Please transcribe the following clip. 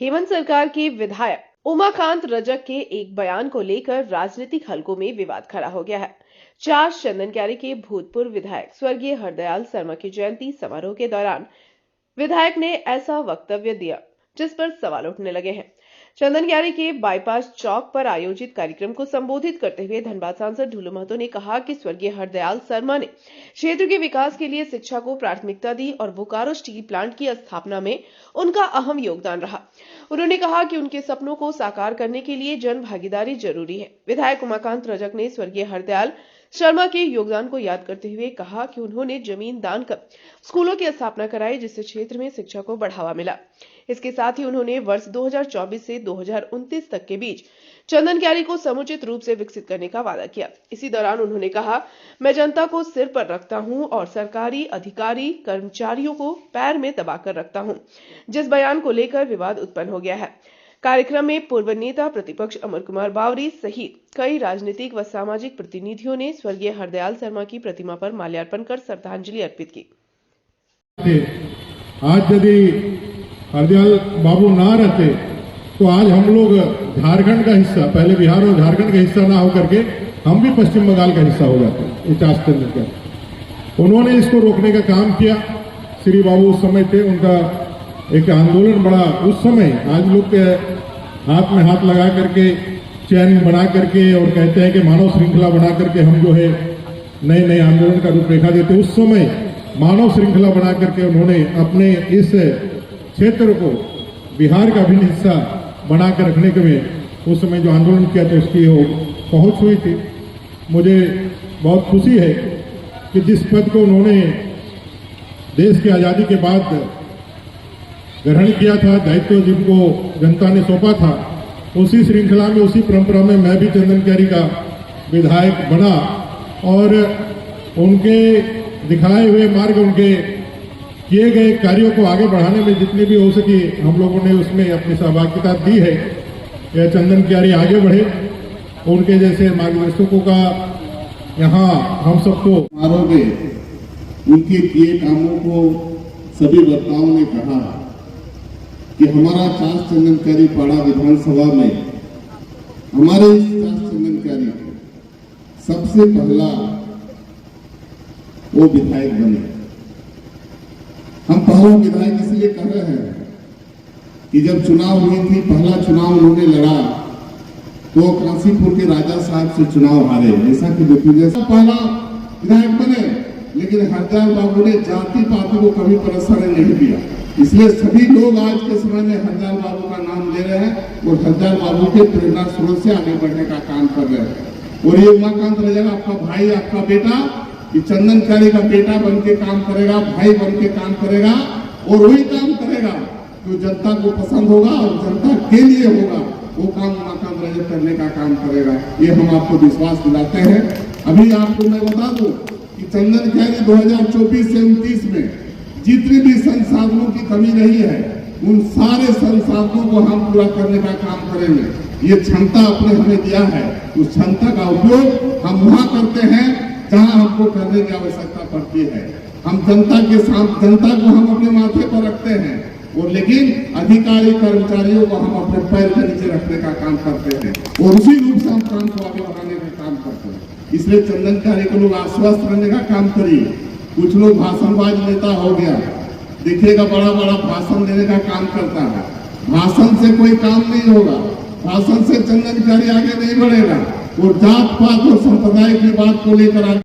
हेमंत सरकार के विधायक उमाकांत रजक के एक बयान को लेकर राजनीतिक हलकों में विवाद खड़ा हो गया है। चार चंदनक्यारी के भूतपूर्व विधायक स्वर्गीय हरदयाल शर्मा की जयंती समारोह के दौरान विधायक ने ऐसा वक्तव्य दिया जिस पर सवाल उठने लगे हैं। चंदनक्यारी के बाईपास चौक पर आयोजित कार्यक्रम को संबोधित करते हुए धनबाद सांसद ढुलू महतो ने कहा कि स्वर्गीय हरदयाल शर्मा ने क्षेत्र के विकास के लिए शिक्षा को प्राथमिकता दी और बोकारो स्टील प्लांट की स्थापना में उनका अहम योगदान रहा। उन्होंने कहा कि उनके सपनों को साकार करने के लिए जन भागीदारी जरूरी है। विधायक उमाकांत रजक ने स्वर्गीय हरदयाल शर्मा के योगदान को याद करते हुए कहा कि उन्होंने जमीन दान कर स्कूलों की स्थापना कराई, जिससे क्षेत्र में शिक्षा को बढ़ावा मिला। इसके साथ ही उन्होंने वर्ष 2024 से 2029 तक के बीच चंदनक्यारी को समुचित रूप से विकसित करने का वादा किया। इसी दौरान उन्होंने कहा, मैं जनता को सिर पर रखता हूं और सरकारी अधिकारी कर्मचारियों को पैर में दबाकर रखता हूं, जिस बयान को लेकर विवाद उत्पन्न हो गया है। कार्यक्रम में पूर्व नेता प्रतिपक्ष अमर कुमार बावरी सहित कई राजनीतिक व सामाजिक प्रतिनिधियों ने स्वर्गीय हरदयाल शर्मा की प्रतिमा पर माल्यार्पण कर श्रद्धांजलि अर्पित की। आज यदि हरदयाल बाबू ना रहते तो आज हम लोग झारखंड का हिस्सा, पहले बिहार और झारखंड का हिस्सा ना होकर के हम भी पश्चिम बंगाल का हिस्सा हो जाते। उन्होंने इसको रोकने का काम किया। श्री बाबू उस समय थे, उनका एक आंदोलन बड़ा उस समय, आज लोग के हाथ में हाथ लगा करके चैन बना करके और कहते हैं कि मानव श्रृंखला बना करके हम जो है नए नए आंदोलन का रूपरेखा देते। उस समय मानव श्रृंखला बना करके उन्होंने अपने इस क्षेत्र को बिहार का भी हिस्सा बनाकर रखने के में उस समय जो आंदोलन किया था उसकी वो पहुंच हुई थी। मुझे बहुत खुशी है कि जिस पद को उन्होंने देश की आजादी के बाद ग्रहण किया था, दायित्व जिनको जनता ने सौंपा था, उसी श्रृंखला में, उसी परंपरा में मैं भी चंदनक्यारी का विधायक बना और उनके दिखाए हुए मार्ग, उनके किए गए कार्यों को आगे बढ़ाने में जितनी भी हो सकी हम लोगों ने उसमें अपनी सहभागिता दी है। यह चंदनक्यारी आगे बढ़े, उनके जैसे मार्गदर्शकों का यहाँ हम सबको मारोगे। उनके किए कामों को सभी वक्ताओं ने कहा कि हमारा चास चंदनक्यारी पाड़ा विधानसभा में हमारे इस चास चंदनक्यारी सबसे पहला वो विधायक बने। हम पहला विधायक इसलिए कह रहे हैं कि जब चुनाव हुई थी, पहला चुनाव उन्होंने लड़ा तो काशीपुर के राजा साहब से चुनाव हारे। ऐसा कि पहला विधायक बने, लेकिन हरदयाल बाबू ने जाति पाति को कभी प्रश्रय नहीं दिया। इसलिए सभी लोग आज के समय में हरदयाल बाबू का नाम ले रहे हैं और हरदयाल बाबू के प्रेरणा स्रोत से आगे बढ़ने का काम कर रहे हैं। और ये उमाकांत रजक आपका भाई, आपका बेटा, ये चंदनक्यारी का बेटा बन के काम करेगा, भाई बन के काम करेगा और वही काम करेगा जो जनता को पसंद होगा और जनता के लिए होगा। वो काम उमाकांत रजक करने का काम करेगा, ये हम आपको विश्वास दिलाते हैं। अभी आपको मैं बता दूं कि चंदनक्यारी 2024 से 29 में जितने भी संसाधनों की कमी रही है, उन सारे संसाधनों को हम पूरा करने का काम करेंगे। ये क्षमता आपने हमें दिया है, उस क्षमता का उपयोग हम वहां करते हैं जहां हमको करने की आवश्यकता पड़ती है। हम जनता के साथ, जनता को हम अपने माथे पर रखते हैं और लेकिन अधिकारी कर्मचारियों को हम अपने पैर के नीचे रखने का काम करते हैं और उसी रूप से हम काम को आगे बढ़ाने का काम करते हैं। इसलिए चंदनक्यारी को लोग आश्वस्त रहने का काम करिए। कुछ लोग भाषणबाज नेता हो गया, देखिएगा बड़ा बड़ा भाषण देने का काम करता है। भाषण से कोई काम नहीं होगा, भाषण से चंदनक्यारी आगे नहीं बढ़ेगा और जात पात और संप्रदाय की बात को लेकर